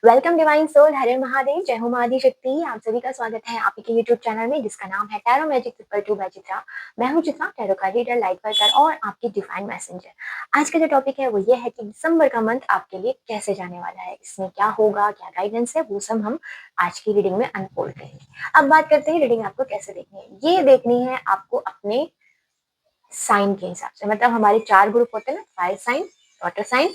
Welcome divine soul, हरे महादेव, जय हो माँ शक्ति। आप सभी का स्वागत है आपके यूट्यूब चैनल में जिसका नाम है tarot magic triple two by Chitra. मैं हूँ चित्रा, टैरो का रीडर, लाइट वर्कर और आपकी डिवाइन मैसेंजर। आज का जो टॉपिक है वो ये है कि दिसंबर का मंथ आपके लिए कैसे जाने वाला है, इसमें क्या होगा, क्या गाइडेंस है, वो सब हम आज की रीडिंग में अनफोल्ड करेंगे। अब बात करते हैं रीडिंग आपको कैसे देखनी है। ये देखनी है आपको अपने साइन के हिसाब से, मतलब हमारे 4 ग्रुप होते हैं ना, fire sign, water sign,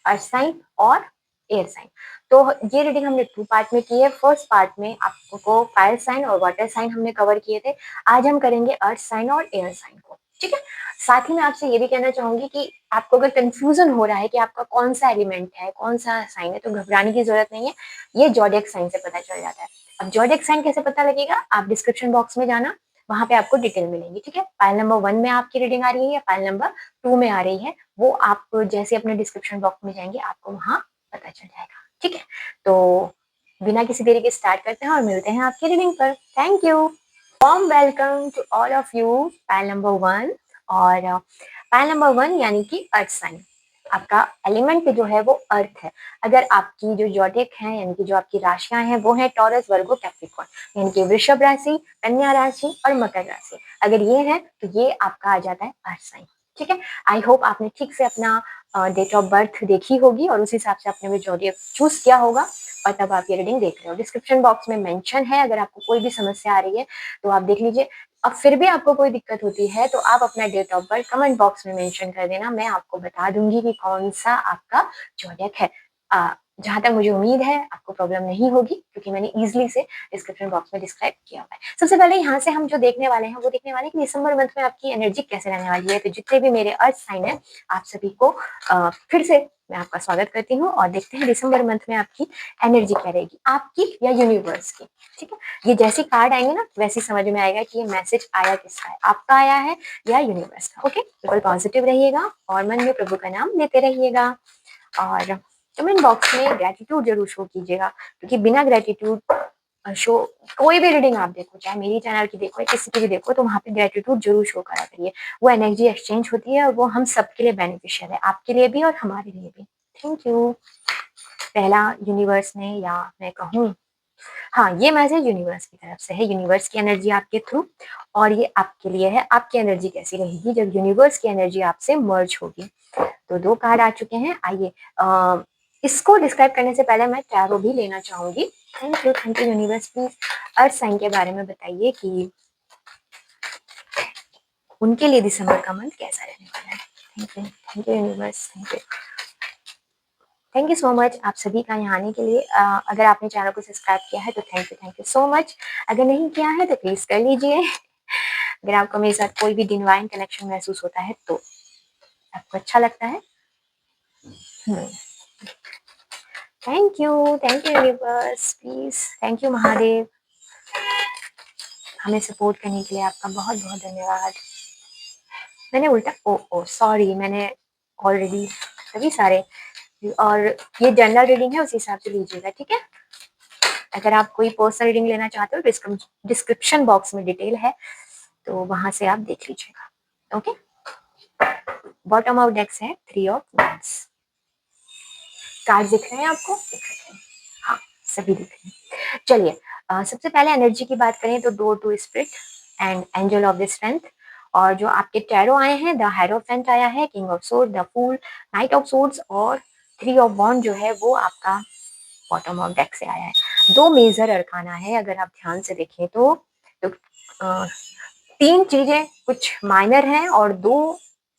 earth sign और एयर साइन। तो ये रीडिंग हमने 2 पार्ट में की है। फर्स्ट पार्ट में आपको फायर साइन और वाटर साइन हमने कवर किए थे। आज हम करेंगे अर्थ साइन और एयर साइन को, ठीक है। साथ ही मैं आपसे ये भी कहना चाहूंगी कि आपको अगर कंफ्यूजन हो रहा है कि आपका कौन सा एलिमेंट है, कौन सा साइन है, तो घबराने की जरूरत नहीं है। ये जॉडियक साइन से पता चल जाता है। अब जॉडियक साइन कैसे पता लगेगा, आप डिस्क्रिप्शन बॉक्स में जाना, वहां पे आपको डिटेल मिलेंगी, ठीक है। फाइल नंबर 1 में आपकी रीडिंग आ रही है या फाइल नंबर 2 में आ रही है, वो आप जैसे अपने डिस्क्रिप्शन बॉक्स में जाएंगे आपको वहां पता चल जाएगा, ठीक है। तो बिना किसी देरी के स्टार्ट करते हैं और मिलते हैं आपकी रीडिंग पर। Thank you. Warm welcome to all of you. File number 1 और फाइल नंबर 1 यानी कि अर्थ साइन। आपका एलिमेंट जो है वो अर्थ है। अगर आपकी जो जॉडिक है यानी कि जो आपकी राशियां हैं वो है टॉरस, वर्गो, कैप्रिकॉर्न, यानी कि वृषभ राशि, कन्या राशि और मकर राशि। अगर ये है तो ये आपका आ जाता है अर्थ साइन, ठीक है। आई होप आपने ठीक से अपना डेट ऑफ बर्थ देखी होगी और उस हिसाब से आपने वो जॉडियक चूज किया होगा और तब आप ये रीडिंग देख रहे हो। डिस्क्रिप्शन बॉक्स में मेंशन है, अगर आपको कोई भी समस्या आ रही है तो आप देख लीजिए। अब फिर भी आपको कोई दिक्कत होती है तो आप अपना date of birth comment box में मेंशन कर देना, मैं आपको बता दूंगी कि कौन सा आपका जॉडियक है। जहां तक मुझे उम्मीद है आपको प्रॉब्लम नहीं होगी क्योंकि मैंने इजीली से डिस्क्रिप्शन बॉक्स में डिस्क्राइब किया हुआ है। सबसे पहले यहाँ से हम जो देखने वाले हैं वो देखने वाले हैं कि दिसंबर मंथ में आपकी एनर्जी कैसे रहने वाली है। तो जितने भी मेरे अर्थ साइन है आप सभी को फिर से मैं आपका स्वागत करती हूँ और देखते हैं दिसंबर मंथ में आपकी एनर्जी क्या रहेगी, आपकी या यूनिवर्स की, ठीक है। ये जैसे कार्ड आएंगे ना वैसे समझ में आएगा कि ये मैसेज आया किसका है, आपका आया है या यूनिवर्स का। ओके, बिल्कुल पॉजिटिव रहिएगा और मन में प्रभु का नाम लेते रहिएगा और कमेंट बॉक्स में ग्रेटिट्यूड जरूर शो कीजिएगा, क्योंकि बिना ग्रेटिट्यूड शो कोई भी रीडिंग आप देखो, चाहे मेरी चैनल की देखो या किसी की भी देखो, तो वहां पे ग्रेटिट्यूड जरूर शो करा करिए। वो एनर्जी एक्सचेंज होती है और वो हम सबके लिए बेनिफिशियल है, आपके लिए भी और हमारे लिए भी। Thank you. पहला यूनिवर्स ने, या मैं कहूँ, हाँ, ये मैसेज यूनिवर्स की तरफ से है, यूनिवर्स की एनर्जी आपके थ्रू, और ये आपके लिए है। आपकी एनर्जी कैसी रहेगी जब यूनिवर्स की एनर्जी आपसे मर्ज होगी। तो 2 कार्ड आ चुके हैं। आइए इसको डिस्क्राइब करने से पहले मैं टैरो भी लेना चाहूंगी। Thank you universe. Please earth sign के बारे में बताइए कि उनके लिए दिसंबर का मंथ कैसा रहने वाला है। Thank you universe, thank you so much आप सभी का यहाँ आने के लिए। अगर आपने चैनल को सब्सक्राइब किया है तो थैंक यू सो मच। अगर नहीं किया है तो प्लीज कर लीजिए। अगर आपको मेरे साथ कोई भी डिवाइन कनेक्शन महसूस होता है तो आपको अच्छा लगता है। Thank you universe, please thank you Mahadev, हमें सपोर्ट करने के लिए आपका बहुत बहुत धन्यवाद। मैंने उल्टा ओ सॉरी, मैंने ऑलरेडी सभी सारे, और ये जनरल रीडिंग है उस हिसाब से लीजिएगा, ठीक है। अगर आप कोई पर्सनल रीडिंग लेना चाहते हो डिस्क्रिप्शन बॉक्स में डिटेल है, तो वहां से आप देख लीजिएगा। ओके, बॉटम ऑफ डेक्स है 3 ऑफ वांड्स। कार्ड दिख रहे हैं आपको? दिख रहे हैं, हाँ सभी दिख रहे हैं। चलिए सबसे पहले एनर्जी की बात करें तो door to spirit and angel of the strength, और जो आपके टैरो आए हैं, द हेरोफेंट आया है, king of sword, the fool, knight of swords और 3 ऑफ वॉन्ड जो है वो आपका बॉटम ऑफ डेक से आया है। 2 मेजर अरकाना है अगर आप ध्यान से देखें तो 3 चीजें कुछ माइनर हैं और 2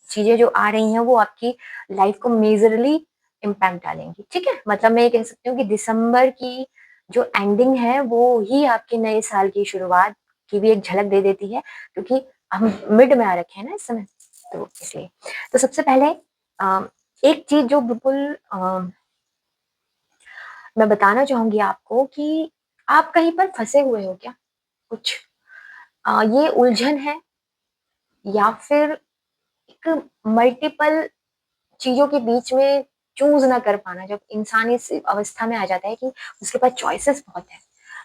चीजें जो आ रही हैं वो आपकी लाइफ को मेजरली इम्पैक्ट डालेंगी, ठीक है। मतलब मैं ये कह सकती हूँ कि दिसंबर की जो एंडिंग है वो ही आपके नए साल की शुरुआत की भी एक झलक दे देती है, क्योंकि हम मिड में आ रखे हैं ना इस समय, तो इसलिए। तो सबसे पहले एक चीज जो बिल्कुल मैं बताना चाहूंगी आपको कि आप कहीं पर फंसे हुए हो क्या, कुछ ये उलझन है या फिर एक मल्टीपल चीजों के बीच में चूज ना कर पाना। जब इंसान इस अवस्था में आ जाता है कि उसके पास चॉइसेस बहुत है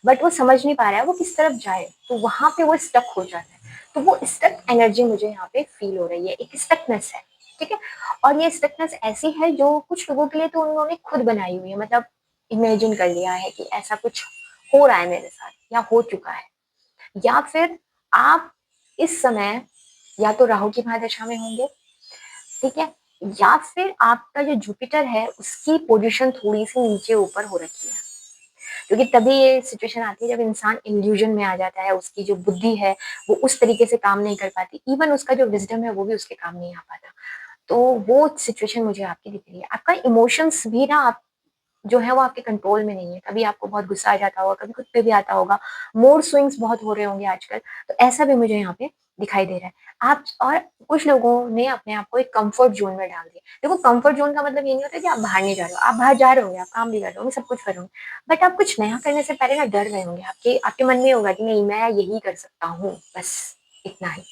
बट वो समझ नहीं पा रहा है वो किस तरफ जाए, तो वहां पे वो स्टक हो जाता है। तो वो स्टक एनर्जी मुझे यहाँ पे फील हो रही है, एक स्टकनेस है, ठीक है। और ये स्टकनेस ऐसी है जो कुछ लोगों के लिए तो उन्होंने खुद बनाई हुई है, मतलब इमेजिन कर लिया है कि ऐसा कुछ हो रहा है मेरे साथ या हो चुका है, या फिर आप इस समय या तो राहु की महादशा में होंगे, ठीक है? या फिर आपका जो जुपिटर है उसकी पोजीशन थोड़ी-सी नीचे ऊपर हो रखी है। क्योंकि तभी ये सिचुएशन आती है जब इंसान इल्यूजन में आ जाता है, उसकी जो बुद्धि है वो उस तरीके से काम नहीं कर पाती, इवन उसका जो विज़डम है वो भी उसके काम नहीं आ पाता। तो वो सिचुएशन मुझे आपकी दिख रही है। आपका इमोशंस भी ना आप जो है वो आपके कंट्रोल में नहीं है। कभी आपको बहुत गुस्सा आ जाता होगा, कभी खुद पे भी आता होगा, मूड स्विंग्स बहुत हो रहे होंगे आजकल, तो ऐसा भी मुझे यहाँ पे दिखाई दे रहा है। आप और कुछ लोगों ने अपने आप को एक कम्फर्ट ज़ोन में डाल दिया। देखो कम्फर्ट ज़ोन का मतलब ये नहीं होता कि आप बाहर नहीं जा रहे हो, आप बाहर जा रहे होंगे, आप काम भी कर रहे होंगे, सब कुछ कर रहे होंगे, बट आप कुछ नया करने से पहले ना डर रहे होंगे। आपके आपके मन में ये होगा कि नहीं मैं यही कर सकता हूँ, बस इतना ही।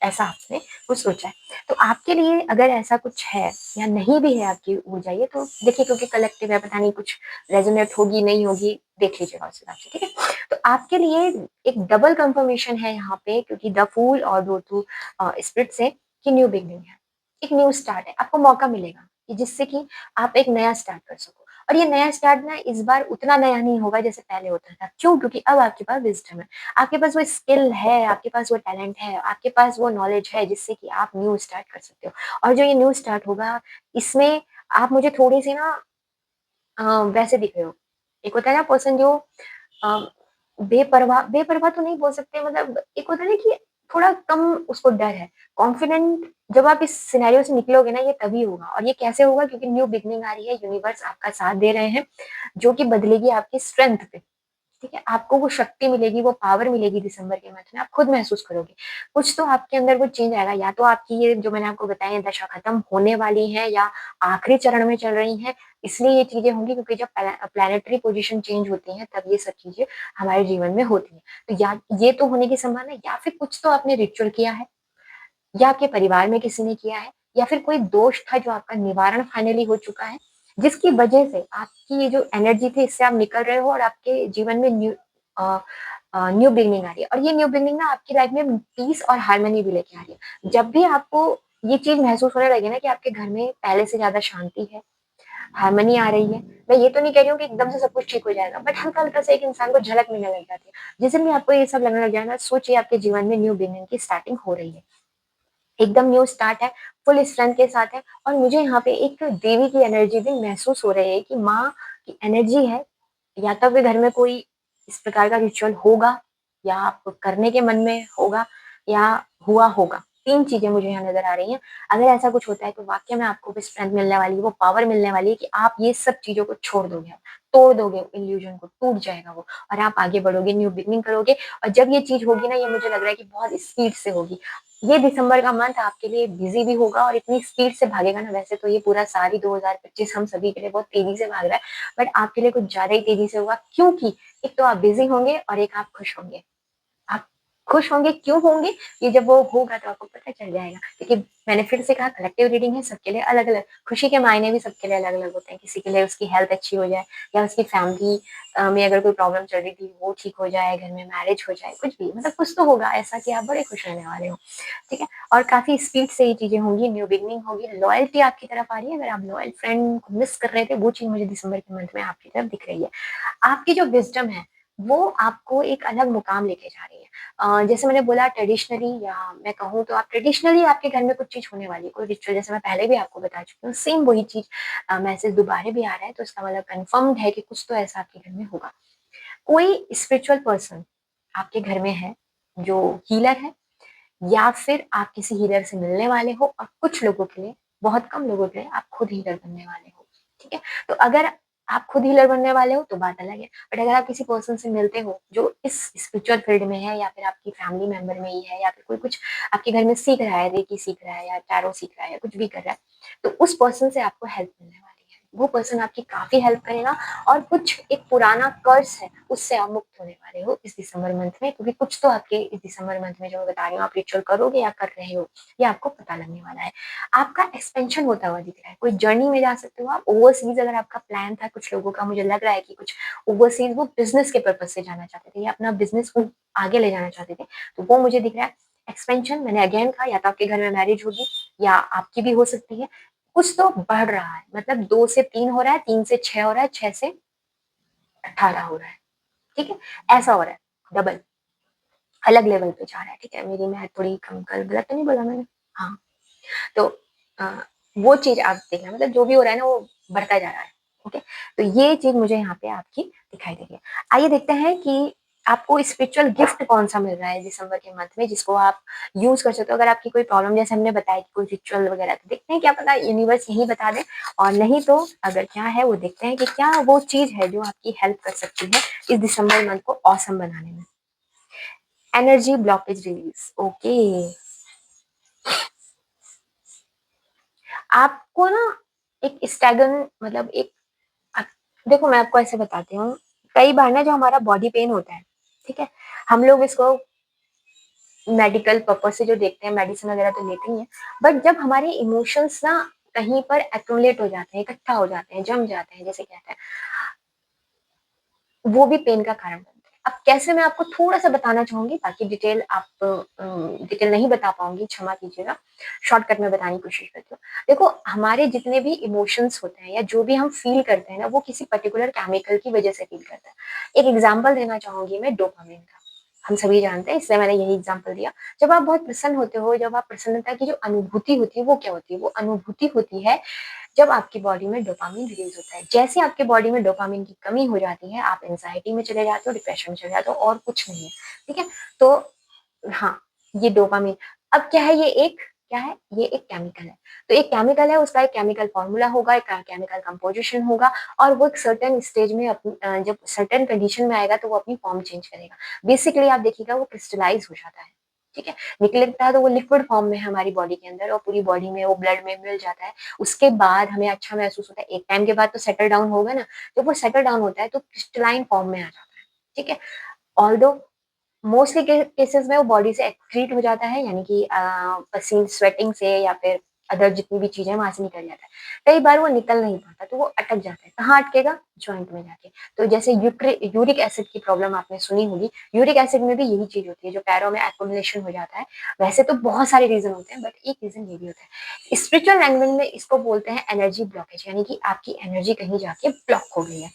ऐसा आपने कुछ सोचा है। तो आपके लिए अगर ऐसा कुछ है या नहीं भी है आपकी ऊर्जा ये तो देखिए क्योंकि कलेक्टिव है पता नहीं कुछ रेजोनेट होगी नहीं होगी देख लीजिएगा उस हिसाब से ठीक है। तो आपके लिए एक डबल कंफर्मेशन है यहाँ पे क्योंकि द फूल और दो टू स्पिरिट से कि न्यू बिगनिंग है, एक न्यू स्टार्ट है, आपको मौका मिलेगा कि जिससे कि आप एक नया स्टार्ट कर सको। और ये नया स्टार्ट ना इस बार उतना नया नहीं होगा जैसे पहले होता था। क्यों? क्योंकि अब आपके पास विज़डम है, आपके पास वो स्किल है, आपके पास वो टैलेंट है, आपके पास वो नॉलेज है जिससे कि आप न्यू स्टार्ट कर सकते हो। और जो ये न्यू स्टार्ट होगा इसमें आप मुझे थोड़ी-सी ना वैसे दिख रहे हो। एक होता है ना पर्सन जो अ, बेपरवाह बेपरवाह तो नहीं बोल सकते मतलब एक होता है ना कि थोड़ा कम उसको डर है। कॉन्फिडेंट जब आप इस सिनेरियो से निकलोगे ना ये तभी होगा और ये कैसे होगा क्योंकि न्यू बिगिनिंग आ रही है, यूनिवर्स आपका साथ दे रहे हैं, जो कि बदलेगी आपकी स्ट्रेंथ पे। ठीक है? आपको वो शक्ति मिलेगी, वो पावर मिलेगी दिसंबर के मंथ में, आप खुद महसूस करोगे। कुछ तो आपके अंदर वो चेंज आएगा, या तो आपकी ये जो मैंने आपको बताया दशा खत्म होने वाली है या आखिरी चरण में चल रही हैं, इसलिए ये चीज़ें होंगी क्योंकि जब प्लैनेटरी पोज़ीशन चेंज होती हैं, तब ये सब चीज़ें हमारे जीवन में होती हैं। तो या ये तो होने की संभावना है या फिर कुछ तो आपने रिचुअल किया है या आपके परिवार में किसी ने किया है या फिर कोई दोष था जो आपका निवारण फाइनली हो चुका है, जिसकी वजह से आपकी ये जो एनर्जी थी इससे आप निकल रहे हो और आपके जीवन में न्यू बिगिनिंग आ रही है और ये न्यू बिगिनिंग ना आपकी लाइफ में पीस और हार्मनी भी लेके आ रही है। जब भी आपको ये चीज़ महसूस होने लगे ना कि आपके घर में पहले से ज़्यादा शांति है, हार्मनी आ रही है, मैं ये तो नहीं कह रही हूँ कि एकदम से सब कुछ ठीक हो जाएगा, बट हल्का-हल्का सा एक इंसान को झलक मिलने लग जाती है। जिस दिन भी आपको ये सब लगने लग जाए ना, सोचिए आपके जीवन में न्यू बिगिनिंग की स्टार्टिंग हो रही है। एकदम न्यू स्टार्ट है, फुल स्ट्रेंथ के साथ है और मुझे यहाँ पे एक देवी की एनर्जी भी महसूस हो रही है कि माँ की एनर्जी है, या तो फिर घर में कोई इस प्रकार का रिचुअल होगा या आप करने के मन में होगा या हुआ होगा। 3 चीज़ें मुझे यहाँ नज़र आ रही हैं। अगर ऐसा कुछ होता है तो वाक़ई में आपको भी स्ट्रेंथ मिलने वाली है, वो पावर मिलने वाली है कि आप ये सब चीज़ों को छोड़ दोगे आप, तोड़ दोगे इल्यूज़न को, टूट जाएगा वो और आप आगे बढ़ोगे, न्यू बिगिनिंग करोगे और जब ये चीज़ होगी ना, ये मुझे लग रहा है कि बहुत स्पीड से होगी। ये दिसंबर का मंथ आपके लिए बिज़ी भी होगा और इतनी स्पीड से भागेगा ना, वैसे तो ये पूरा साल ही 2025 हम सभी के लिए बहुत तेज़ी से भाग रहा है, बट आपके लिए कुछ ज़्यादा ही तेज़ी से होगा क्योंकि एक तो आप बिज़ी होंगे और एक आप खुश होंगे। आप खुश होंगे, क्यों होंगे? ये जब वो होगा तो आपको पता चल जाएगा। क्योंकि मैंने फिर से कहा कलेक्टिव रीडिंग है, सबके लिए अलग-अलग। खुशी के मायने भी सबके लिए अलग-अलग होते हैं। किसी के लिए उसकी हेल्थ अच्छी हो जाए या उसकी फैमिली में अगर कोई प्रॉब्लम चल रही थी, वो ठीक हो जाए, घर में मैरिज हो जाए, कुछ भी मतलब कुछ तो होगा ऐसा कि आप बड़े खुश रहने वाले हो, ठीक है? और काफ़ी स्पीड से ये चीज़ें होंगी, न्यू बिगिनिंग होगी, लॉयल्टी आपकी तरफ आ रही है। अगर आप लॉयल फ्रेंड को मिस कर रहे थे, वो चीज़ मुझे दिसंबर के मंथ में आपकी तरफ दिख रही है। आपकी जो विज़डम है, वो आपको एक अलग मुकाम लेके जा रही है। जैसे मैंने बोला ट्रेडिशनली या मैं कहूँ तो आप ट्रेडिशनली आपके घर में कुछ चीज़ होने वाली है, कोई रिचुअल जैसे मैं पहले भी आपको बता चुकी हूँ, सेम वही चीज़ मैसेज दोबारा भी आ रहा है, तो इसका मतलब कन्फर्म्ड है कि कुछ तो ऐसा आपके घर में होगा। कोई स्पिरिचुअल पर्सन आपके घर में है, जो हीलर है या फिर आप किसी हीलर से मिलने वाले हो और कुछ लोगों के लिए, बहुत कम लोगों के लिए आप खुद हीलर बनने वाले हो, ठीक है? तो अगर आप खुद हीलर बनने वाले हो तो बात अलग है, बट अगर आप किसी पर्सन से मिलते हो जो इस स्पिरिचुअल फील्ड में है या फिर आपकी फैमिली मेंबर में ही है या फिर कोई कुछ आपके घर में सीख रहा है, रेकी सीख रहा है या टैरो सीख रहा है या कुछ भी कर रहा है, तो उस पर्सन से आपको हेल्प मिलने वाली है। वो पर्सन आपकी काफ़ी हेल्प करेगा और कुछ एक पुराना कर्स है, उससे आप मुक्त होने वाले हो इस दिसंबर मंथ में क्योंकि कुछ तो आपके इस दिसंबर मंथ में जो मैं बता रही हूँ आप रिचुअल करोगे या कर रहे हो, ये आपको पता लगने वाला है। आपका एक्सपेंशन होता हुआ दिख रहा है, कोई जर्नी में जा सकते हो आप, ओवरसीज़ अगर आपका प्लान था कुछ लोगों का मुझे लग रहा है कि कुछ ओवरसीज़ वो बिज़नेस के पर्पज़ से जाना चाहते थे या अपना बिज़नेस को आगे ले जाना चाहते थे, तो वो मुझे दिख रहा है। एक्सपेंशन मैंने अगेन कहा या तो आपके घर में मैरिज होगी या आपकी भी हो सकती है, कुछ तो बढ़ रहा है मतलब 2 से 3 हो रहा है, 3 से 6 हो रहा है, 6 से 18 हो रहा है, ठीक है? ऐसा हो रहा है, डबल, अलग लेवल पे जा रहा है, ठीक है? मेरी मैथ थोड़ी कम कर, गलत तो नहीं बोला मैंने? हाँ, तो अ, वो चीज़ आप देखना, मतलब जो भी हो रहा है ना वो बढ़ता जा रहा है, ओके? तो ये चीज़ मुझे यहाँ पे आपकी दिखाई दे रही है। आइए देखते हैं कि आपको स्पिरिचुअल गिफ्ट कौन-सा मिल रहा है दिसंबर के मंथ में जिसको आप यूज़ कर सकते हो। अगर आपकी कोई प्रॉब्लम जैसे हमने बताया कि कोई रिचुअल वगैरह तो देखते हैं क्या पता यूनिवर्स यही बता दे और नहीं तो अगर क्या है वो देखते हैं कि क्या वो चीज़ है जो आपकी हेल्प कर सकती है इस दिसंबर मंथ को ऑसम बनाने में। Energy blockage release, okay. आपको ना एक स्टैगन मतलब एक अ, देखो मैं आपको ऐसे बताती हूँ, कई बार ना जो हमारा बॉडी पेन होता है, ठीक है? हम लोग इसको मेडिकल पर्पज़ से जो देखते हैं, मेडिसिन वगैरह तो लेते ही हैं, बट जब हमारे इमोशंस ना कहीं पर एक्युमुलेट हो जाते हैं, इकट्ठा हो जाते हैं, जम जाते हैं, जिसे कहते हैं, वो भी पेन का कारण बनते हैं। अब कैसे मैं आपको थोड़ा-सा बताना चाहूँगी, बाकी डिटेल आप डिटेल नहीं बता पाऊँगी, क्षमा कीजिएगा। शॉर्टकट में बताने की कोशिश करती हूँ। देखो, हमारे जितने भी इमोशंस होते हैं या जो भी हम फ़ील करते हैं ना, वो किसी पर्टिकुलर केमिकल की वज़ह से फ़ील करते हैं। एक एग्ज़ाम्पल देना चाहूँगी मैं डोपामाइन का। हम सभी जानते हैं, इसलिए मैंने यही एग्ज़ाम्पल दिया। जब आप बहुत प्रसन्न होते हो, जब आप प्रसन्नता की जो अनुभूति होती है, वो क्या होती है? वो अनुभूति होती है जब आपकी बॉडी में डोपामाइन रिलीज़ होता है। जैसे आपकी बॉडी में डोपामाइन की कमी हो जाती है, आप एंग्ज़ायटी में चले जाते हो, डिप्रेशन में चले जाते हो और कुछ नहीं है, ठीक है? तो हाँ, ये डोपामाइन अब क्या है? ये एक केमिकल है। तो एक केमिकल है, उसका एक केमिकल फ़ॉर्मूला होगा, एक केमिकल कंपोज़िशन होगा और वो एक सर्टेन स्टेज में जब सर्टेन कंडीशन में आएगा तो वो अपनी फ़ॉर्म चेंज करेगा। बेसिकली आप देखिएगा वो क्रिस्टलाइज़ हो जाता है, ठीक है? निकलता है तो वो लिक्विड फ़ॉर्म में है हमारी बॉडी के अंदर और पूरी बॉडी में वो ब्लड में मिल जाता है। उसके बाद हमें अच्छा महसूस होता है। एक टाइम के बाद तो सेटल डाउन होगा ना, जब वो सेटल डाउन होता है तो क्रिस्टलाइन फ़ॉर्म में आ जाता है, ठीक है? ऑल्दो मोस्टली केसेस में वो बॉडी से एक्रीट हो जाता है यानी कि पसीन स्वेटिंग से या फिर अदर जितनी भी चीजें वहां से निकल जाता है। कई बार वो निकल नहीं पाता तो वो अटक जाता है। कहाँ अटकेगा? जॉइंट में जाके। तो जैसे यूरिक एसिड की प्रॉब्लम आपने सुनी होगी, यूरिक एसिड में भी यही चीज होती है जो पैरों में एक्युमुलेशन हो जाता है। वैसे तो बहुत सारे रीजन होते हैं बट एक रीजन ये भी होता है। स्पिरिचुअल लैंग्वेज में इसको बोलते हैं एनर्जी ब्लॉकेज यानी कि आपकी एनर्जी कहीं जाके ब्लॉक हो गई है,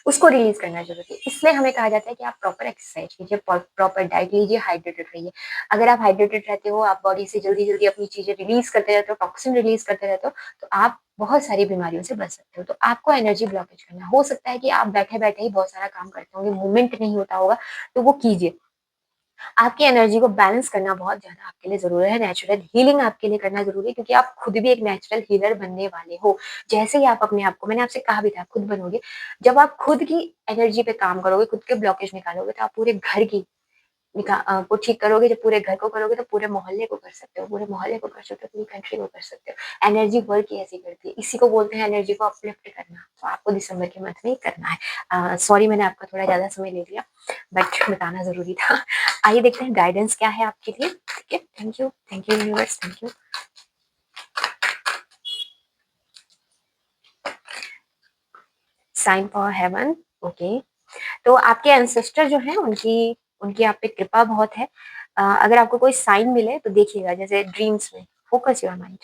उसको रिलीज़ करना ज़रूरी है। इसलिए हमें कहा जाता है कि आप प्रॉपर एक्सरसाइज कीजिए, प्रॉपर डाइट लीजिए, हाइड्रेटेड रहिए। अगर आप हाइड्रेटेड रहते हो, आप बॉडी से जल्दी-जल्दी अपनी चीज़ें रिलीज़ करते रहते हो, टॉक्सिन रिलीज़ करते रहते हो, तो आप बहुत सारी बीमारियों से बच सकते हो। तो आपको एनर्जी ब्लॉकेज करना है। हो सकता है कि आप बैठे-बैठे ही बहुत सारा काम करते होंगे, मूवमेंट नहीं होता होगा, तो वो कीजिए। आपकी एनर्जी को बैलेंस करना बहुत ज़्यादा आपके लिए ज़रूरी है, नेचुरल हीलिंग आपके लिए करना ज़रूरी है क्योंकि आप खुद भी एक नेचुरल हीलर बनने वाले हो। जैसे ही आप अपने आप को मैंने आपसे कहा भी था खुद बनोगे, जब आप खुद की एनर्जी पे काम करोगे, खुद के ब्लॉकेज निकालोगे तो आप पूरे घर की को ठीक करोगे, जब पूरे घर को करोगे तो पूरे मोहल्ले को कर सकते हो, पूरे मोहल्ले को कर सकते हो, पूरी कंट्री को कर सकते हो। एनर्जी वर्क ही ऐसी करती है, इसी को बोलते हैं एनर्जी को अपलिफ्ट करना। तो आपको दिसंबर के मंथ में ही करना है। सॉरी मैंने आपका थोड़ा ज़्यादा समय ले लिया, बट बताना ज़रूरी था। आइए देखते हैं गाइडेंस क्या है आपके लिए, ठीक है? Thank you universe, thank you. Sign for heaven, okay. तो आपके एंसेस्टर जो हैं उनकी उनकी आप पे कृपा बहुत है। अगर आपको कोई साइन मिले तो देखिएगा जैसे ड्रीम्स में फोकस योर माइंड।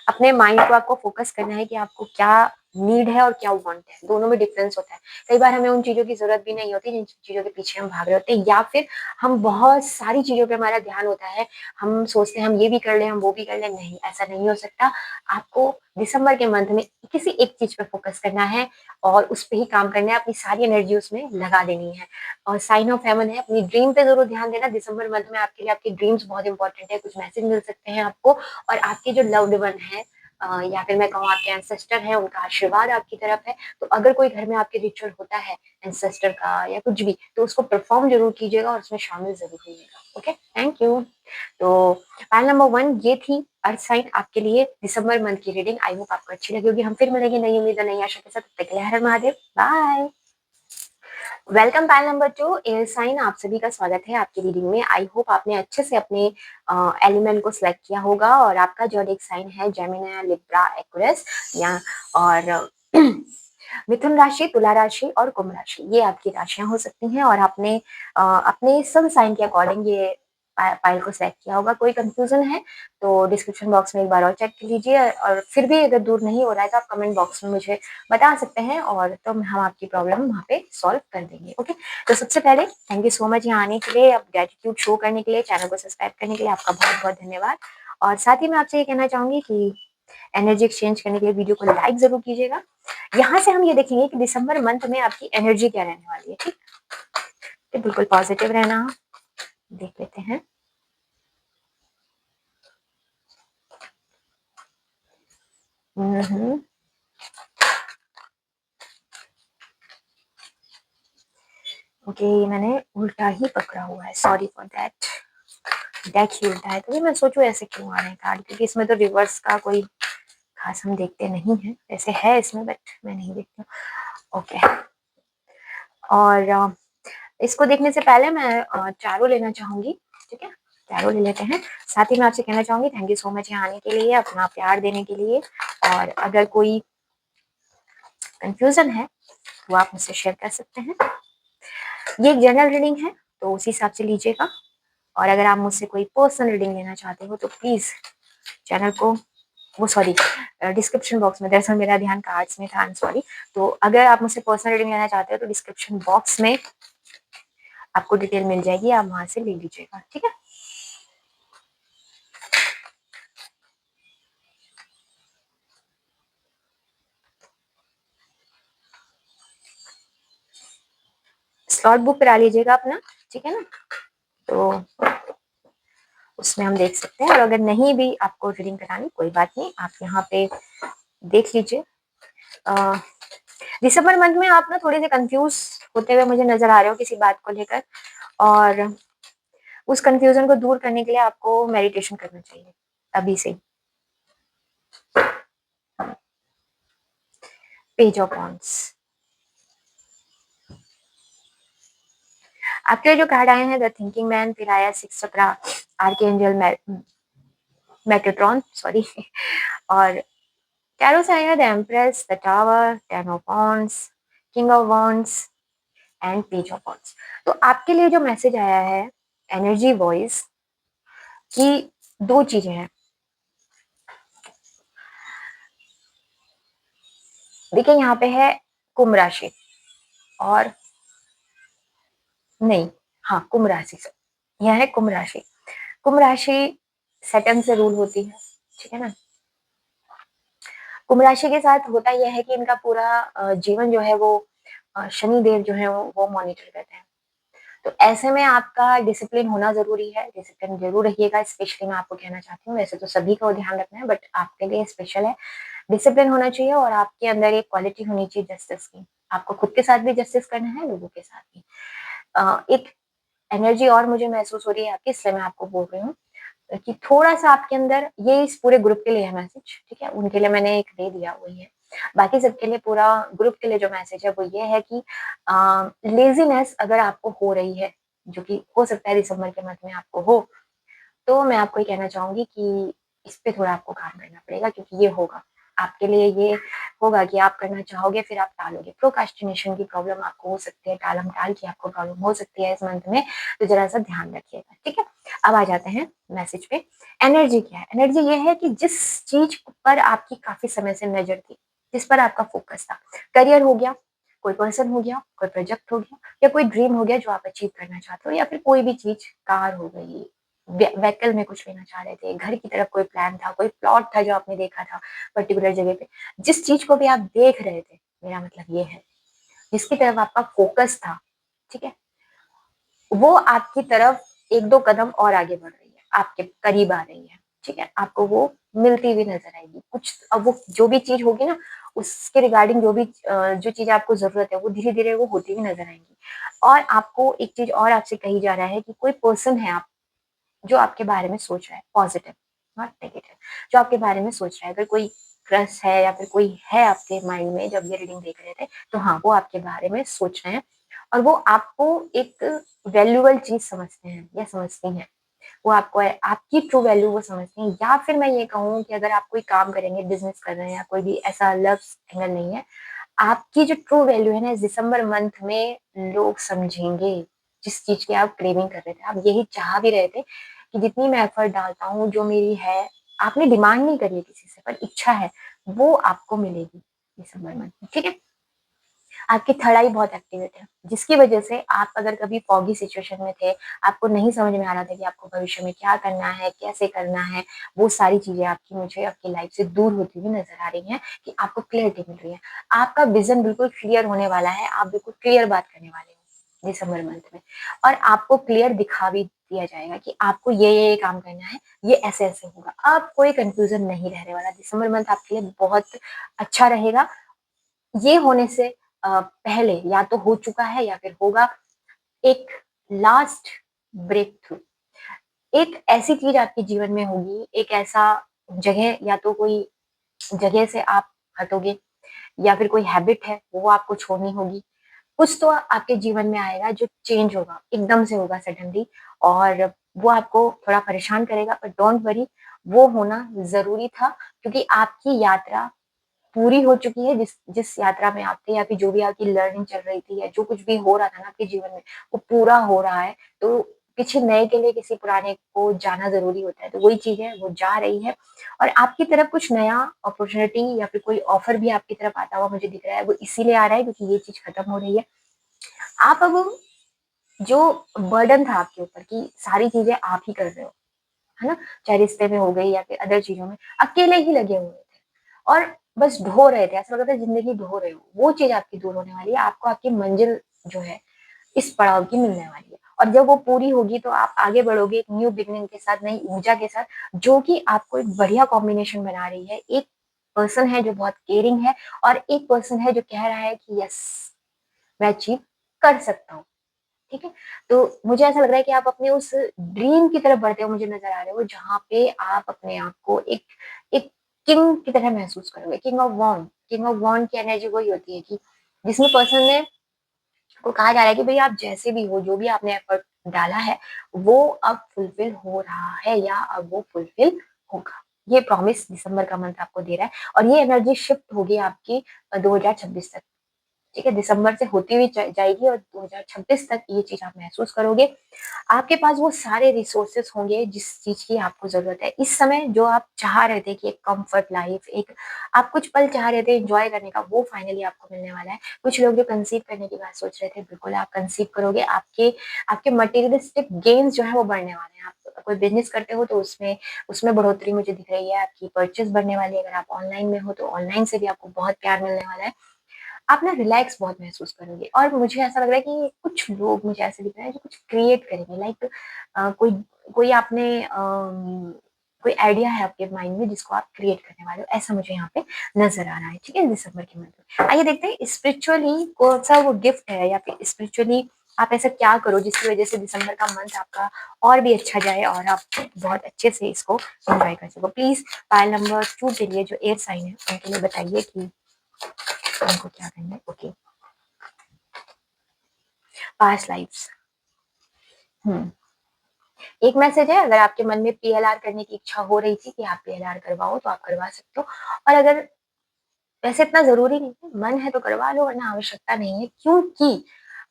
अपने माइंड को आपको फोकस करना है कि आपको क्या नीड है और क्या वांट है, दोनों में डिफरेंस होता है। कई बार हमें उन चीज़ों की ज़रूरत भी नहीं होती जिन चीज़ों के पीछे हम भाग रहे होते हैं या फिर हम बहुत सारी चीज़ों पे हमारा ध्यान होता है, हम सोचते हैं हम ये भी कर लें, हम वो भी कर लें, नहीं ऐसा नहीं हो सकता। आपको दिसंबर के मंथ में किसी एक चीज़ पे फोकस करना है और उस पे ही काम करना है, अपनी सारी एनर्जी उसमें लगा देनी है। और साइन ऑफ हेवन है, अपनी ड्रीम पे ज़रूर ध्यान देना। दिसंबर मंथ में आपके लिए आपकी ड्रीम्स बहुत इंपॉर्टेंट है, कुछ मैसेज मिल सकते हैं आपको और आपके जो लव्ड वन है या फिर मैं कहूँ आपके एंसेस्टर हैं, उनका आशीर्वाद आपकी तरफ है। तो अगर कोई घर में आपके रिचुअल होता है एंसेस्टर का या कुछ भी, तो उसको परफॉर्म ज़रूर कीजिएगा और उसमें शामिल ज़रूर होइएगा। Okay, thank you. तो पायल नंबर 1 ये थी अर्थ साइन आपके लिए दिसंबर मंथ की रीडिंग। आई होप आपको अच्छी लगी होगी। हम फिर मिलेंगे नई उम्मीद और नई आशा के साथ। तब तक के लिए हर हर Mahadev, bye. Welcome panel number 2 air sign, आप सभी का स्वागत है आपकी रीडिंग में। आई होप आपने अच्छे से अपने एलिमेंट को सिलेक्ट किया होगा और आपका ज़ोडिएक साइन है जेमिनी, लिब्रा, एक्वेरियस या और मिथुन राशि, तुला राशि और कुंभ राशि, ये आपकी राशियां हो सकती हैं और आपने अपने सन साइन के अकॉर्डिंग ये फाइल को सिलेक्ट किया होगा। कोई कंफ्यूजन है तो डिस्क्रिप्शन बॉक्स में एक बार और चेक कर लीजिए, और फिर भी अगर दूर नहीं हो रहा है तो आप कमेंट बॉक्स में मुझे बता सकते हैं, और तो हम आपकी प्रॉब्लम वहाँ पे सॉल्व कर देंगे। ओके, तो सबसे पहले थैंक यू सो मच यहाँ आने के लिए, अब ग्रेटिट्यूड शो करने के लिए, चैनल को सब्सक्राइब करने के लिए आपका बहुत बहुत धन्यवाद। और साथ ही मैं आपसे ये कहना चाहूंगी कि एनर्जी एक्सचेंज करने के लिए वीडियो को लाइक जरूर कीजिएगा। यहाँ से हम ये देखेंगे कि दिसंबर मंथ में आपकी एनर्जी क्या रहने वाली है। ठीक, तो बिल्कुल पॉजिटिव रहना, देख लेते हैं। ओके, मैंने उल्टा ही पकड़ा हुआ है, सॉरी फॉर दैट। डेक ही उल्टा है, तो मैं सोचू ऐसे क्यों आ रहे हैं कार्ड, क्योंकि इसमें तो रिवर्स का कोई खास हम देखते नहीं है, ऐसे है इसमें बट मैं नहीं देखती हूँ। ओके, और इसको देखने से पहले मैं चारों लेना चाहूंगी। ठीक है, चारों ले लेते हैं। साथ ही मैं आपसे कहना चाहूंगी थैंक यू सो मच यहाँ आने के लिए, अपना प्यार देने के लिए, और अगर कोई कंफ्यूजन है वो आप मुझसे शेयर कर सकते हैं। ये एक जनरल रीडिंग है तो उसी हिसाब से लीजिएगा, और अगर आप मुझसे कोई पर्सनल रीडिंग लेना चाहते हो तो प्लीज चैनल को, वो सॉरी, डिस्क्रिप्शन बॉक्स में, दरअसल मेरा ध्यान कार्ड्स में था, आई एम सॉरी। तो अगर आप मुझसे पर्सनल रीडिंग लेना चाहते हो तो डिस्क्रिप्शन बॉक्स में आपको डिटेल मिल जाएगी, आप वहां से ले लीजिएगा। ठीक है, स्लॉट बुक करा लीजिएगा अपना, ठीक है ना, तो उसमें हम देख सकते हैं। और अगर नहीं भी आपको रीडिंग करानी, कोई बात नहीं, आप यहाँ पे देख लीजिए। दिसंबर मंथ में आप ना थोड़े से कंफ्यूज होते हुए मुझे नजर आ रहे हो किसी बात को लेकर, और उस कंफ्यूजन को दूर करने के लिए आपको मेडिटेशन करना चाहिए अभी से। पेज ऑफ वॉन्ड्स, आपके लिए जो कार्ड आए हैं, द थिंकिंग मैन, फिर आया सिक्स चक्रा, आर्कएंजल मेटाट्रॉन, सॉरी, और टैरो से आया the empress, the tower, ten of wands, king of wands and page of wands. तो आपके लिए जो मैसेज आया है एनर्जी वॉइस की, दो चीजें हैं। देखिए यहाँ पे है कुंभ राशि, और नहीं, हाँ कुंभ राशि से, यह है कुंभ राशि। कुंभ राशि सैटर्न से रूल होती है, ठीक है ना। कुंभ राशि के साथ होता यह है कि इनका पूरा जीवन जो है वो शनि देव जो है वो मॉनिटर करते हैं। तो ऐसे में आपका डिसिप्लिन होना जरूरी है, डिसिप्लिन जरूर रहिएगा। स्पेशली मैं आपको कहना चाहती हूँ, वैसे तो सभी को ध्यान रखना है बट आपके लिए स्पेशल है, डिसिप्लिन होना चाहिए, और आपके अंदर एक क्वालिटी होनी चाहिए जस्टिस की। आपको खुद के साथ भी जस्टिस करना है, लोगों के साथ भी। एक एनर्जी और मुझे महसूस हो रही है आपकी, इसलिए मैं आपको बोल रही हूँ कि थोड़ा सा आपके अंदर, ये इस पूरे ग्रुप के लिए है मैसेज, ठीक है, उनके लिए मैंने एक दे दिया वही है, बाकी सबके लिए, पूरा ग्रुप के लिए जो मैसेज है वो ये है कि लेजीनेस अगर आपको हो रही है, जो कि हो सकता है दिसंबर के मंथ में आपको हो, तो मैं आपको ये कहना चाहूंगी कि इस पे थोड़ा आपको काम करना पड़ेगा, क्योंकि ये होगा आपके लिए, ये होगा कि आप करना चाहोगे फिर आप टालोगे। प्रोकास्टिनेशन की प्रॉब्लम आपको हो सकती है, टालम टाल की आपको प्रॉब्लम हो सकती है इस मंथ में, तो जरा सा ध्यान रखिएगा, ठीक है। अब आ जाते हैं मैसेज पे। एनर्जी क्या है? एनर्जी ये है कि जिस चीज पर आपकी काफी समय से नजर थी, जिस पर आपका फोकस था, करियर हो गया, कोई पर्सन हो गया, कोई प्रोजेक्ट हो गया, या कोई ड्रीम हो गया जो आप अचीव करना चाहते हो, या फिर कोई भी चीज, कार हो गई, व्हीकल में कुछ लेना चाह रहे थे, घर की तरफ कोई प्लान था, कोई प्लॉट था जो आपने देखा था पर्टिकुलर जगह पे, जिस चीज को भी आप देख रहे थे, मेरा मतलब ये है, जिसकी तरफ आपका फोकस था, ठीक है, वो आपकी तरफ एक दो कदम और आगे बढ़ रही है, आपके करीब आ रही है, ठीक है, आपको वो मिलती हुई नजर आएगी कुछ। अब वो जो भी चीज होगी ना, उसके रिगार्डिंग जो भी जो चीज आपको जरूरत है वो धीरे धीरे वो होती हुई नजर आएंगी। और आपको एक चीज और आपसे कही जा रहा है कि कोई पर्सन है आप जो आपके बारे में सोच रहा है, पॉजिटिव नॉट नेगेटिव, जो आपके बारे में सोच रहा है, अगर कोई क्रश है या फिर कोई है आपके माइंड में, जब ये रीडिंग देख रहे थे तो हाँ वो आपके बारे में सोच रहे हैं, और वो आपको एक वैल्यूबल चीज समझते हैं या समझती हैं, वो आपको आपकी ट्रू वैल्यू वो समझते हैं। या फिर मैं ये कहूँ कि अगर आप कोई काम करेंगे, बिजनेस कर रहे हैं, या कोई भी ऐसा लव एंगल नहीं है, आपकी जो ट्रू वैल्यू है ना, इस दिसंबर मंथ में लोग समझेंगे, जिस चीज़ की आप क्रेविंग कर रहे थे, आप यही चाह भी रहे थे कि जितनी मैं एफर्ट डालता हूँ, जो मेरी है, आपने डिमांड नहीं करी है किसी से, पर इच्छा है, वो आपको मिलेगी दिसंबर मंथ में, ठीक है? आपकी थर्ड आई बहुत एक्टिवेट है, जिसकी वजह से आप अगर कभी फॉगी सिचुएशन में थे, आपको नहीं समझ में आ रहा था कि आपको भविष्य में क्या करना है, कैसे करना है, वो सारी चीज़ें आपकी मुझे आपकी लाइफ से दूर होती हुई नज़र आ रही हैं कि आपको क्लैरिटी मिल रही है। आपका विज़न बिल्कुल क्लियर होने वाला है, आप बिल्कुल क्लियर बात करने वाले हो दिसंबर मंथ में और आपको क्लियर दिखा भी दिया जाएगा कि आपको ये काम करना है, ये ऐसे-ऐसे होगा। अब कोई कन्फ्यूज़न नहीं रहने वाला, दिसंबर मंथ आपके लिए बहुत अच्छा रहेगा। ये होने से पहले या तो हो चुका है या फिर होगा एक लास्ट ब्रेक थ्रू। एक ऐसी चीज़ आपके जीवन में होगी, एक ऐसा जगह या तो कोई जगह से आप हटोगे या फिर कोई हैबिट है, वो आपको छोड़नी होगी। कुछ तो आपके जीवन में आएगा जो चेंज होगा, एकदम से होगा सडनली और वो आपको थोड़ा परेशान करेगा पर डोंट वरी वो होना ज़रूरी था क्योंकि आपकी यात्रा पूरी हो चुकी है जिस जिस यात्रा में आप थे या फिर जो भी आपकी लर्निंग चल रही थी या जो कुछ भी हो रहा था ना आपके जीवन में, वो पूरा हो रहा है। तो किसी नए के लिए किसी पुराने को जाना ज़रूरी होता है, तो वही चीज़ है, वो जा रही है और आपकी तरफ कुछ नया अपॉर्च्युनिटी या फिर कोई ऑफ़र भी आपकी तरफ आता हुआ मुझे दिख रहा है, वो इसीलिए आ रहा है क्योंकि ये चीज़ खत्म हो रही है। आप अब जो बर्डन था आपके ऊपर कि सारी चीज़ें आप ही कर रहे हो, है ना? चाहे रिश्ते में हो गई या फिर अदर चीज़ों में, अकेले ही लगे हुए थे और बस ढो रहे थे, ऐसा लग रहा था ज़िंदगी ढो रहे हो। वो चीज़ आपकी दूर होने वाली है, आपको आपकी मंज़िल जो है, इस पड़ाव की मिलने वाली है और जब वो पूरी होगी तो आप आगे बढ़ोगे एक न्यू बिगिनिंग के साथ, नई ऊर्जा के साथ, जो कि आपको एक बढ़िया कॉम्बिनेशन बना रही है। एक पर्सन है जो बहुत केयरिंग है और एक पर्सन है जो कह रहा है कि यस, मैं अचीव कर सकता हूँ। ठीक है? तो मुझे ऐसा लग रहा है कि आप अपने उस ड्रीम की तरफ बढ़ते हुए मुझे नज़र आ रहे हो, जहाँ पे आप अपने आप को एक एक किंग की तरह महसूस करोगे, किंग ऑफ वॉन्ड की एनर्जी वही होती है कि जिसमें पर्सन ने को कहा जा रहा है कि भई आप जैसे भी हो, जो भी आपने एफर्ट डाला है, वो अब फुलफिल हो रहा है या अब वो फुलफिल होगा। ये प्रॉमिस दिसंबर का मंथ आपको दे रहा है और ये एनर्जी शिफ्ट होगी आपकी 2026 तक। ठीक है? दिसंबर से होती हुई जाएगी और 2026 तक ये चीज़ आप महसूस करोगे। आपके पास वो सारे रिसोर्सेज़ होंगे जिस चीज़ की आपको ज़रूरत है। इस समय जो आप चाह रहे थे कि एक कम्फर्ट लाइफ़, एक आप कुछ पल चाह रहे थे एन्जॉय करने का, वो फाइनली आपको मिलने वाला है। कुछ लोग जो कंसीव करने की बात सोच रहे थे, बिल्कुल आप कंसीव करोगे। आपके आपके मटेरियलिस्टिक गेन्स जो हैं वो बढ़ने वाले हैं। आप कोई बिज़नेस करते हो तो उसमें उसमें बढ़ोतरी मुझे दिख रही है। आपकी परचेज़ बढ़ने वाली है। अगर आप ऑनलाइन में हो तो ऑनलाइन से भी आपको बहुत प्यार मिलने वाला है। आप ना रिलैक्स बहुत महसूस करोगे और मुझे ऐसा लग रहा है कि कुछ लोग मुझे ऐसे दिख रहे हैं जो कुछ क्रिएट करेंगे लाइक कोई कोई आपने कोई आइडिया है आपके माइंड में जिसको आप क्रिएट करने वाले हो, ऐसा मुझे यहाँ पे नज़र आ रहा है, ठीक है? दिसंबर के मंथ में। आइए देखते हैं स्पिरिचुअली कौन-सा वो गिफ्ट है या फिर स्पिरिचुअली आप ऐसा क्या करो जिसकी वज़ह से दिसंबर का मंथ आपका और भी अच्छा जाए और आप बहुत अच्छे से इसको एन्जॉय कर सको। प्लीज़ पाइल नंबर 2 के लिए जो एयर साइन है, उनके लिए बताइए कि उनको क्या करना है? Okay, past lifes. हुँ। एक मैसेज है अगर आपके मन में पीएलआर करने की इच्छा हो रही थी कि आप पीएलआर करवाओ तो आप करवा सकते हो और अगर वैसे इतना ज़रूरी नहीं है, मन है तो करवा लो वरना आवश्यकता नहीं है क्योंकि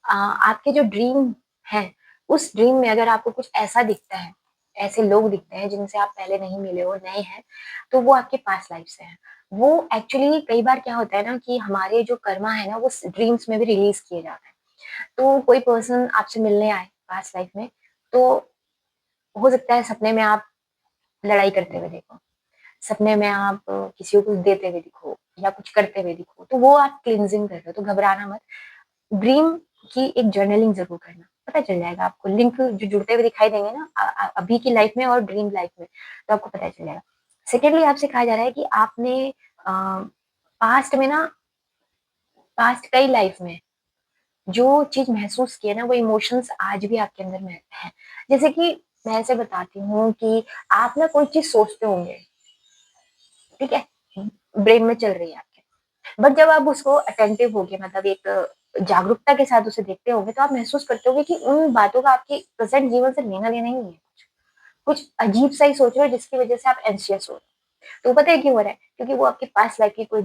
आपके जो ड्रीम है, उस ड्रीम में अगर आपको कुछ ऐसा दिखता है, ऐसे लोग दिखते हैं जिनसे आप पहले नहीं मिले हो, नए हैं, तो वो आपके पास्ट लाइफ से हैं। वो एक्चुअली कई बार क्या होता है ना कि हमारे जो कर्मा है ना वो स ड्रीम्स में भी रिलीज़ किए जाते हैं। तो कोई पर्सन आपसे मिलने आए पास्ट लाइफ में, तो हो सकता है सपने में आप लड़ाई करते हुए देखो, सपने में आप किसी को कुछ देते हुए दिखो या कुछ करते हुए दिखो, तो वो आप क्लींजिंग कर रहे हो, तो घबराना मत। ड्रीम की एक जर्नलिंग ज़रूर करना, पता चल जाएगा आपको लिंक जो जुड़ते हुए दिखाई देंगे ना अभी की लाइफ में और ड्रीम लाइफ में, तो आपको पता चल जाएगा। सेकेंडली आपसे कहा जा रहा है कि आपने अ, पास्ट में ना पास्ट कई लाइफ में जो चीज़ महसूस की है ना, वो इमोशंस आज भी आपके अंदर में हैं। जैसे कि मैं ऐसे बताती हूँ कि आप ना कोई चीज़ सोचते होंगे, ठीक है? ब्रेन में चल रही है आपके, बट जब आप उसको अटेंटिव होके मतलब एक जागरूकता के साथ उसे देखते होंगे, तो आप महसूस करते होंगे कि उन बातों का आपके प्रेज़ेंट जीवन से लेना-देना ही नहीं है। कुछ अजीब-सा ही सोच रहे हो जिसकी वज़ह से आप एंग्ज़ियस हो रहे हो। तो पता है क्यों हो रहा है? क्योंकि वो आपके पास्ट लाइफ़ की कोई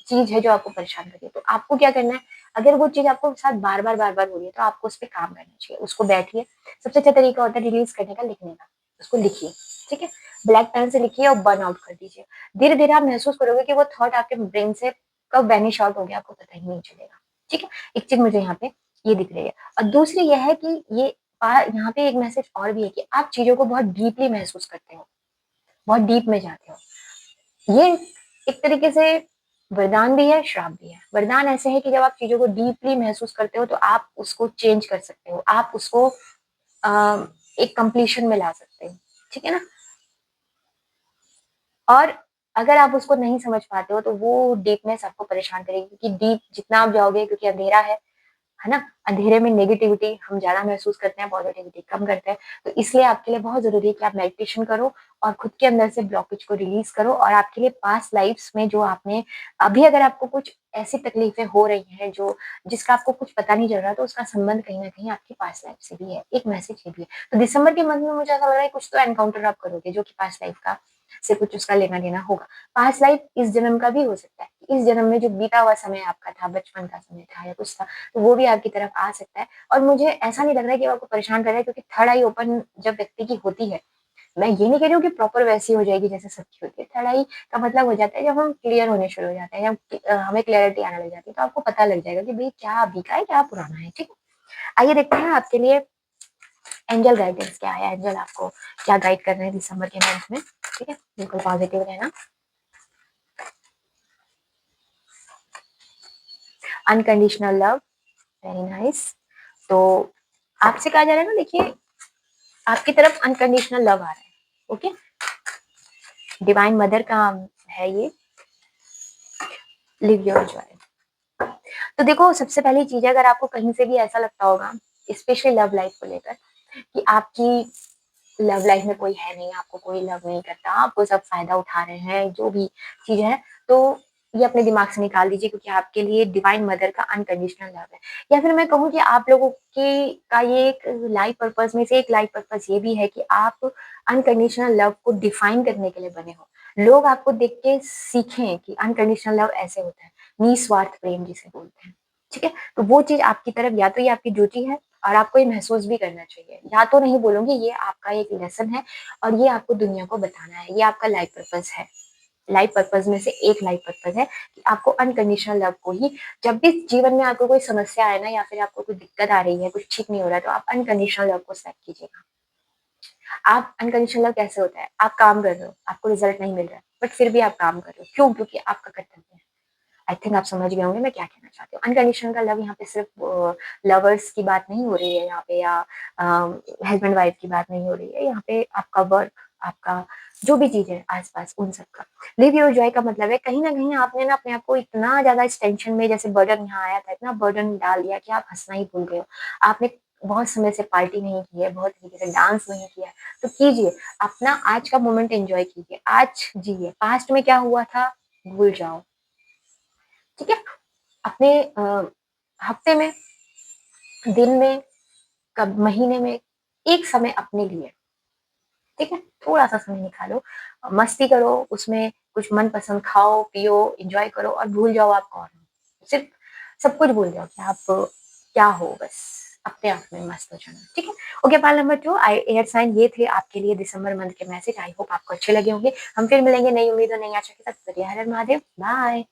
चीज़ है जो आपको परेशान कर रही है। तो आपको क्या करना है, अगर वो चीज़ आपको साथ बार-बार हो रही है, तो आपको उस पे काम करना चाहिए। उसको बैठिए, सबसे अच्छा तरीका होता है रिलीज़ करने का लिखने का। उसको लिखिए, ठीक है? ब्लैक पेन से लिखिए और बर्न आउट कर दीजिए। धीरे-धीरे आप महसूस करोगे कि वो थॉट आपके ब्रेन से कब वैनिश आउट हो गया, आपको पता ही नहीं चलेगा, ठीक है? एक चीज़ मुझे यहाँ पे ये दिख रही है और दूसरी ये है कि यहाँ पे एक मैसेज और भी है कि आप चीज़ों को बहुत डीपली महसूस करते हो, बहुत डीप में जाते हो। ये एक तरीके से वरदान भी है, श्राप भी है। वरदान ऐसे है कि जब आप चीज़ों को डीपली महसूस करते हो, तो आप उसको चेंज कर सकते हो। आप उसको अ, एक कंप्लीशन में ला सकते हो, ठीक है ना? और अगर आप उसको नहीं समझ पाते हो, तो वो डीपनेस आपको परेशान करेगी क्योंकि डीप जितना आप जाओगे क्योंकि अंधेरा है ना? अंधेरे में नेगेटिविटी हम ज़्यादा महसूस करते हैं, पॉज़िटिविटी कम करते हैं। तो इसलिए आपके लिए बहुत ज़रूरी है कि आप मेडिटेशन करो और खुद के अंदर से ब्लॉकेज को रिलीज़ करो और आपके लिए पास्ट लाइफ़्स में जो आपने अभी अगर आपको कुछ ऐसी तकलीफ़ें हो रही हैं जो जिसका आपको कुछ पता नहीं चल रहा, तो उसका संबंध कहीं न कहीं आपकी पास्ट लाइफ़ से भी है। एक मैसेज ये भी है। तो दिसंबर के मंथ में मुझे ऐसा लग रहा है कुछ तो एनकाउंटर आप करोगे जो कि पास्ट लाइफ़ का से कुछ उसका लेना-देना होगा। पास्ट लाइफ़ इस जन्म का भी हो सकता है। इस जन्म में जो बीता हुआ समय आपका था, बचपन का समय था या कुछ था, तो वो भी आपकी तरफ आ सकता है और मुझे ऐसा नहीं लग रहा है कि वो आपको परेशान कर रहा है क्योंकि थर्ड आई ओपन जब व्यक्ति की होती है, मैं ये नहीं कह रही हूँ कि प्रॉपर वैसी हो जाएगी जैसे सबकी होती है। थर्ड आई का मतलब हो जाता है जब हम क्लियर होने शुरू हो जाते हैं, जब हमें क्लैरिटी आने लग जाती है, तो आपको पता लग जाएगा कि भई क्या अभी का है, क्या पुराना है, ठीक है? आइए देखते हैं आपके लिए एंजल गाइडेंस क्या है, एंजल आपको क्या गाइड कर रहे हैं दिसंबर के मंथ में, ठीक है? बिल्कुल पॉजिटिव रहना। Unconditional love, very nice. तो आपसे कहा जा रहा है ना देखिए आपकी तरफ अनकंडीशनल लव आ रहा है, ओके? डिवाइन मदर का है ये, लिव योर जॉय। तो देखो सबसे पहली चीज़ है अगर आपको कहीं से भी ऐसा लगता होगा, स्पेशली लव लाइफ को लेकर कि आपकी लव लाइफ में कोई है नहीं, आपको कोई लव नहीं करता, आपको सब फ़ायदा उठा रहे हैं, जो भी चीज़ है, तो ये अपने दिमाग से निकाल दीजिए क्योंकि आपके लिए डिवाइन मदर का अनकंडीशनल लव है। या फिर मैं कहूँ कि आप लोगों के का ये एक लाइफ पर्पज़ में से एक लाइफ पर्पज़ ये भी है कि आप अनकंडीशनल लव को डिफाइन करने के लिए बने हो। लोग आपको देख के सीखें कि अनकंडीशनल लव ऐसे होता है, निस्वार्थ प्रेम जिसे बोलते हैं, ठीक है? तो वो चीज़ आपकी तरफ या तो ये आपकी ड्यूटी है और आपको ये महसूस भी करना चाहिए। या तो नहीं बोलूँगी ये आपका एक लेसन है और ये आपको दुनिया को बताना है, ये आपका लाइफ पर्पज़ है। लाइफ पर्पज़ में से एक लाइफ पर्पज़ है कि आपको अनकंडीशनल लव को ही जब भी जीवन में आपको कोई समस्या आए ना या फिर आपको कोई दिक्कत आ रही है, कुछ ठीक नहीं हो रहा है, तो आप अनकंडीशनल लव को सेलेक्ट कीजिएगा। आप अनकंडीशनल लव कैसे होता है? आप काम कर रहे हो, आपको रिज़ल्ट नहीं मिल रहा है, बट फिर भी आप काम कर रहे हो। क्यों? क्योंकि आपका कर्तव्य है। आई थिंक आप समझ गए होंगे मैं क्या कहना चाहती हूँ। अनकंडीशनल का लव यहाँ पे सिर्फ़ लवर्स की बात नहीं हो रही है यहाँ पे या हस्बैंड वाइफ की बात नहीं हो रही है। यहाँ पे आपका वर्क, आपका जो भी चीज़ है आस-पास उन सब का। लिव योर जॉय का मतलब है कहीं न कहीं आपने ना अपने आप को इतना ज़्यादा इस टेंशन में जैसे बर्डन यहाँ आया था, इतना बर्डन डाल दिया कि आप हँसना ही भूल गए हो। आपने बहुत समय से पार्टी नहीं की है, बहुत तरीके से डांस नहीं किया है, तो कीजिए। अपना आज का मोमेंट एन्जॉय कीजिए, आज जिए। पास्ट में क्या हुआ था, भूल जाओ, ठीक है? अपने हफ्ते में, दिन में, कब महीने में एक समय अपने लिए, ठीक है? थोड़ा-सा समय निकालो, मस्ती करो, उसमें कुछ मनपसंद खाओ, पियो, एन्जॉय करो और भूल जाओ आप कौन हो। सिर्फ़ सब कुछ भूल जाओ कि आप क्या हो बस, अपने आप में मस्त हो जाना, ठीक है? ओके पाल नंबर 2 एयर साइन ये थे आपके लिए दिसंबर मंथ के मैसेज। आई होप आपको अच्छे लगे होंगे। हम फिर मिलेंगे नई उम्मीद और नई आशा के साथ। हर हर महादेव, बाय।